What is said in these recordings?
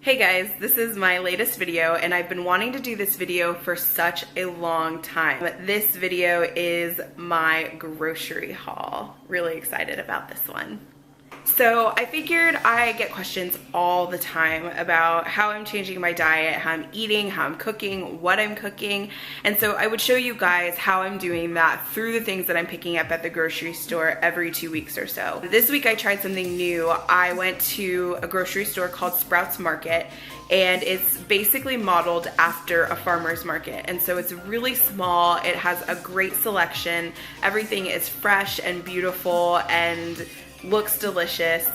Hey guys, this is my latest video and I've been wanting to do this video for such a long time. This video is my grocery haul. Really excited about this one. So I figured I get questions all the time about how I'm changing my diet, how I'm eating, how I'm cooking, what I'm cooking. And so I would show you guys how I'm doing that through the things that I'm picking up at the grocery store every 2 weeks or so. This week I tried something new. I went to a grocery store called Sprouts Market, and it's basically modeled after a farmer's market. And so it's really small, it has a great selection, everything is fresh and beautiful and looks delicious,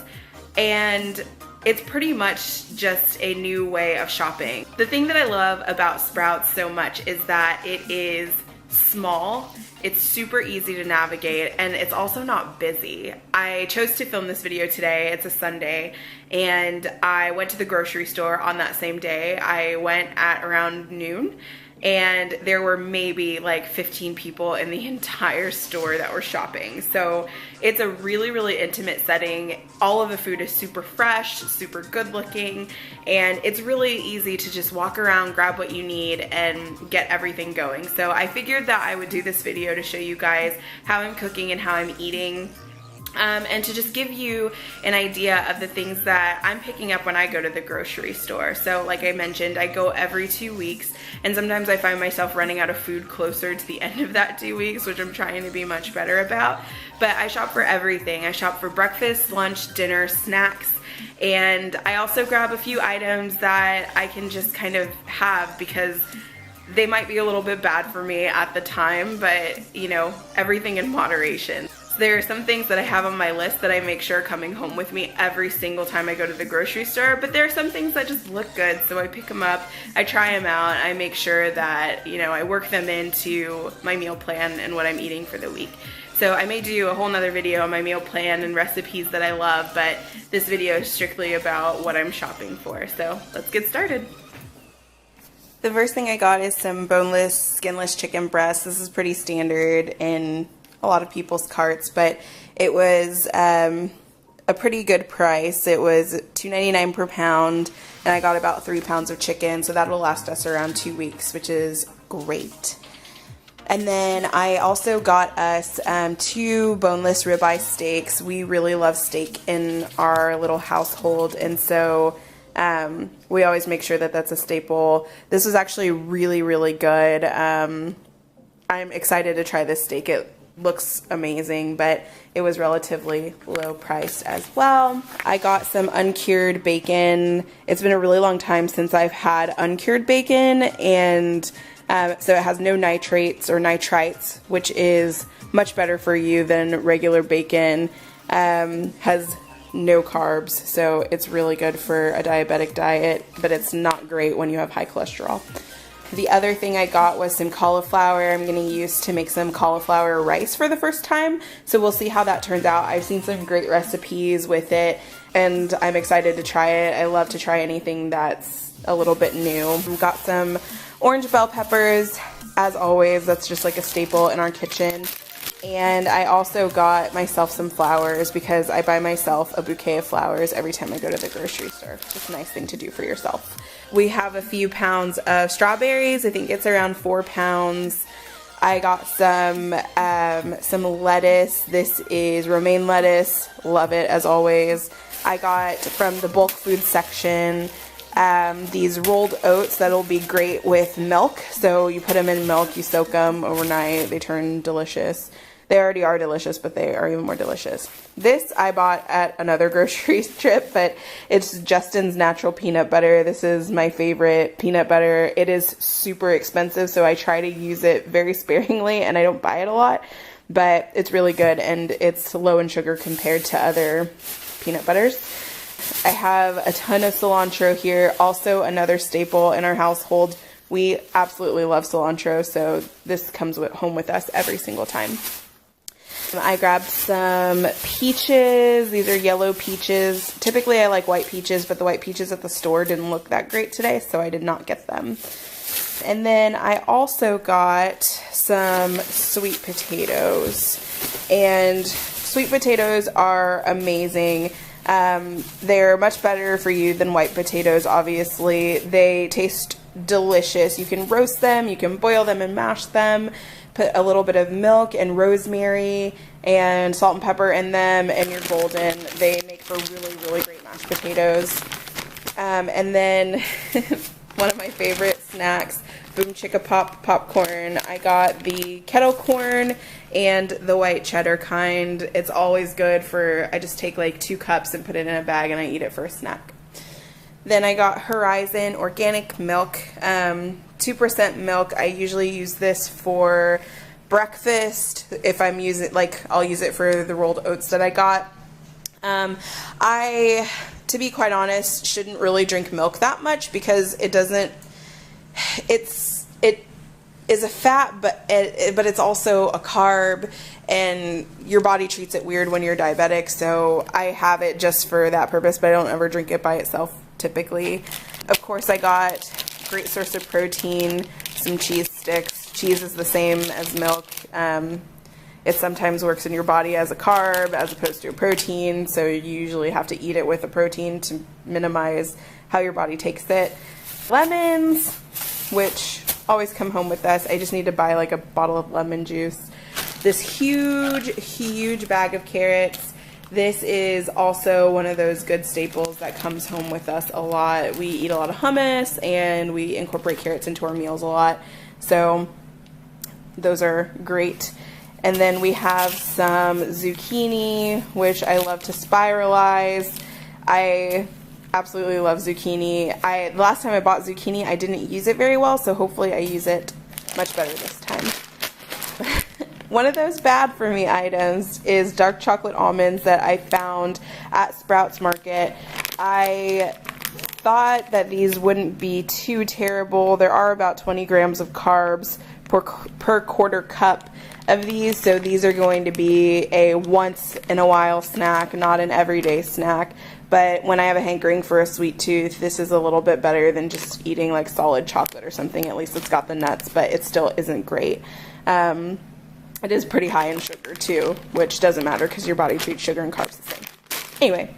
and it's pretty much just a new way of shopping. The thing that I love about Sprouts so much is that it is small, it's super easy to navigate, and it's also not busy. I chose to film this video today, it's a Sunday, and I went to the grocery store on that same day. I went at around noon, and there were maybe like 15 people in the entire store that were shopping. So it's a really, really intimate setting. All of the food is super fresh, super good looking, and it's really easy to just walk around, grab what you need, and get everything going. So I figured that I would do this video to show you guys how I'm cooking and how I'm eating. And to just give you an idea of the things that I'm picking up when I go to the grocery store. So like I mentioned, I go every 2 weeks, and sometimes I find myself running out of food closer to the end of that 2 weeks, which I'm trying to be much better about. But I shop for everything. I shop for breakfast, lunch, dinner, snacks, and I also grab a few items that I can just kind of have because they might be a little bit bad for me at the time, but you know, everything in moderation. There are some things that I have on my list that I make sure are coming home with me every single time I go to the grocery store, but there are some things that just look good, so I pick them up, I try them out, I make sure that, you know, I work them into my meal plan and what I'm eating for the week. So I may do a whole nother video on my meal plan and recipes that I love, but this video is strictly about what I'm shopping for, so let's get started. The first thing I got is some boneless, skinless chicken breasts. This is pretty standard in a lot of people's carts, but it was a pretty good price. It was $2.99 per pound, and I got about 3 pounds of chicken, so that'll last us around 2 weeks, which is great. And then I also got us 2 boneless ribeye steaks. We really love steak in our little household, and so we always make sure that that's a staple. This was actually really, really good. I'm excited to try this steak. It looks amazing, but it was relatively low priced as well. I got some uncured bacon. It's been a really long time since I've had uncured bacon, and so it has no nitrates or nitrites, which is much better for you than regular bacon. Has no carbs, so it's really good for a diabetic diet, but it's not great when you have high cholesterol. The other thing I got was some cauliflower. I'm going to use to make some cauliflower rice for the first time, so we'll see how that turns out. I've seen some great recipes with it, and I'm excited to try it. I love to try anything that's a little bit new. Got some orange bell peppers, as always. That's just like a staple in our kitchen. And I also got myself some flowers because I buy myself a bouquet of flowers every time I go to the grocery store. It's a nice thing to do for yourself. We have a few pounds of strawberries. I think it's around 4 pounds. I got some lettuce. This is romaine lettuce. Love it as always. I got from the bulk food section these rolled oats that'll be great with milk. So you put them in milk, you soak them overnight, they turn delicious. They already are delicious, but they are even more delicious. This I bought at another grocery trip, but it's Justin's Natural Peanut Butter. This is my favorite peanut butter. It is super expensive, so I try to use it very sparingly, and I don't buy it a lot, but it's really good, and it's low in sugar compared to other peanut butters. I have a ton of cilantro here, also another staple in our household. We absolutely love cilantro, so this comes home with us every single time. I grabbed some peaches. These are yellow peaches. Typically I like white peaches, but the white peaches at the store didn't look that great today, so I did not get them. And then I also got some sweet potatoes. And sweet potatoes are amazing. They're much better for you than white potatoes, obviously. They taste delicious. You can roast them, you can boil them and mash them, put a little bit of milk and rosemary and salt and pepper in them, and you're golden. They make for really, really great mashed potatoes. And then one of my favorite snacks, Boom Chicka Pop popcorn. I got the kettle corn and the white cheddar kind. It's always good for, I just take like 2 cups and put it in a bag and I eat it for a snack. Then I got Horizon organic milk, 2% milk. I usually use this for breakfast. If I'm using, like, I'll use it for the rolled oats that I got. I, to be quite honest, shouldn't really drink milk that much because it doesn't, it is a fat, but it's also a carb, and your body treats it weird when you're diabetic, so I have it just for that purpose, but I don't ever drink it by itself typically. Of course, I got great source of protein, some cheese sticks. Cheese is the same as milk. It sometimes works in your body as a carb as opposed to a protein, so you usually have to eat it with a protein to minimize how your body takes it. Lemons, which always come home with us. I just need to buy like a bottle of lemon juice. This huge bag of carrots. This is also one of those good staples that comes home with us a lot. We eat a lot of hummus and we incorporate carrots into our meals a lot. So those are great. And then we have some zucchini, which I love to spiralize. I absolutely love zucchini. The last time I bought zucchini, I didn't use it very well, so hopefully I use it much better this time. One of those bad for me items is dark chocolate almonds that I found at Sprouts Market. I thought that these wouldn't be too terrible. There are about 20 grams of carbs per quarter cup of these, so these are going to be a once in a while snack, not an everyday snack. But when I have a hankering for a sweet tooth, this is a little bit better than just eating like solid chocolate or something. At least it's got the nuts, but it still isn't great. It is pretty high in sugar too, which doesn't matter because your body treats sugar and carbs the same. Anyway,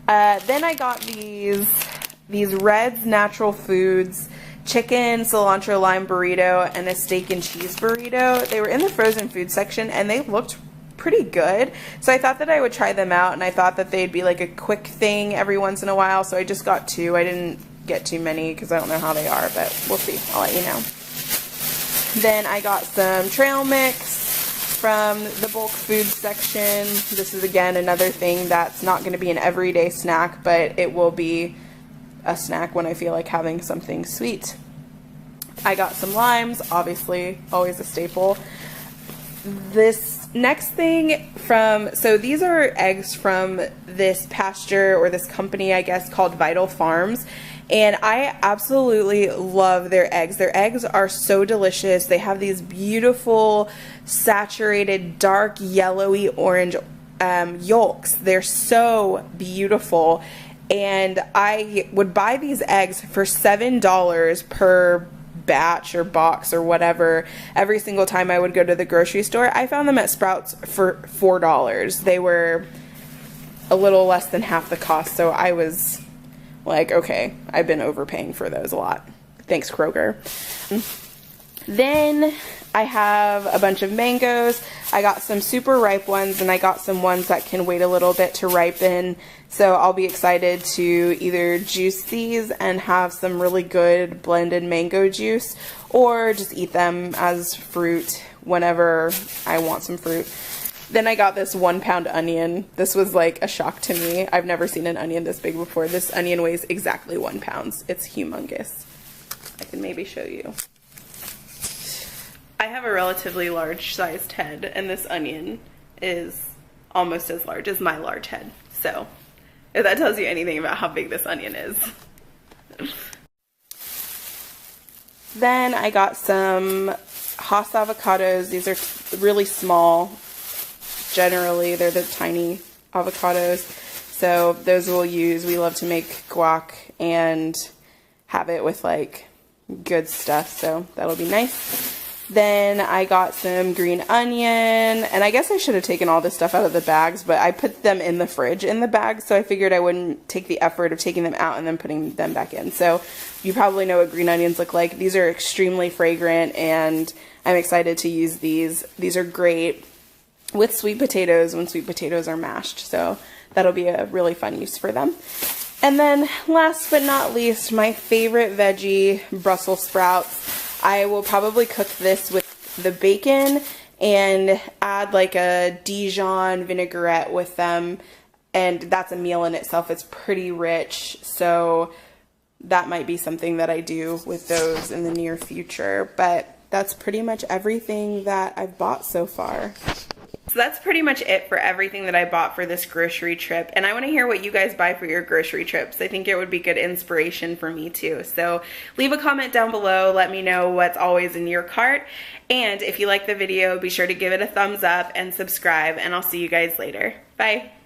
then I got these Red's Natural Foods chicken, cilantro, lime burrito, and a steak and cheese burrito. They were in the frozen food section and they looked pretty good. So I thought that I would try them out, and I thought that they'd be like a quick thing every once in a while. So I just got 2. I didn't get too many because I don't know how they are, but we'll see. I'll let you know. Then I got some trail mix from the bulk food section. This is again another thing that's not going to be an everyday snack, but it will be a snack when I feel like having something sweet. I got some limes, obviously, always a staple. This next thing so these are eggs from this pasture or this company, I guess, called Vital Farms. And I absolutely love their eggs. Their eggs are so delicious. They have these beautiful, saturated, dark, yellowy orange yolks. They're so beautiful. And I would buy these eggs for $7 per batch or box or whatever every single time I would go to the grocery store. I found them at Sprouts for $4. They were a little less than half the cost, so I was like, okay, I've been overpaying for those a lot. Thanks, Kroger. Then I have a bunch of mangoes. I got some super ripe ones, and I got some ones that can wait a little bit to ripen. So I'll be excited to either juice these and have some really good blended mango juice, or just eat them as fruit whenever I want some fruit. Then I got this 1-pound onion. This was like a shock to me. I've never seen an onion this big before. This onion weighs exactly 1 pound. It's humongous. I can maybe show you. I have a relatively large sized head, and this onion is almost as large as my large head. So if that tells you anything about how big this onion is. Then I got some Hass avocados. These are really small. Generally, they're the tiny avocados. So those we'll use. We love to make guac and have it with like good stuff. So that'll be nice. Then I got some green onion, and I guess I should have taken all this stuff out of the bags, but I put them in the fridge in the bags, so I figured I wouldn't take the effort of taking them out and then putting them back in. So you probably know what green onions look like. These are extremely fragrant, and I'm excited to use these. These are great with sweet potatoes when sweet potatoes are mashed, so that'll be a really fun use for them. And then last but not least, my favorite veggie, Brussels sprouts. I will probably cook this with the bacon and add like a Dijon vinaigrette with them, and that's a meal in itself. It's pretty rich, so that might be something that I do with those in the near future. But that's pretty much everything that I've bought so far. So that's pretty much it for everything that I bought for this grocery trip, and I want to hear what you guys buy for your grocery trips. I think it would be good inspiration for me too. So leave a comment down below, let me know what's always in your cart, and if you like the video, be sure to give it a thumbs up and subscribe, and I'll see you guys later. Bye!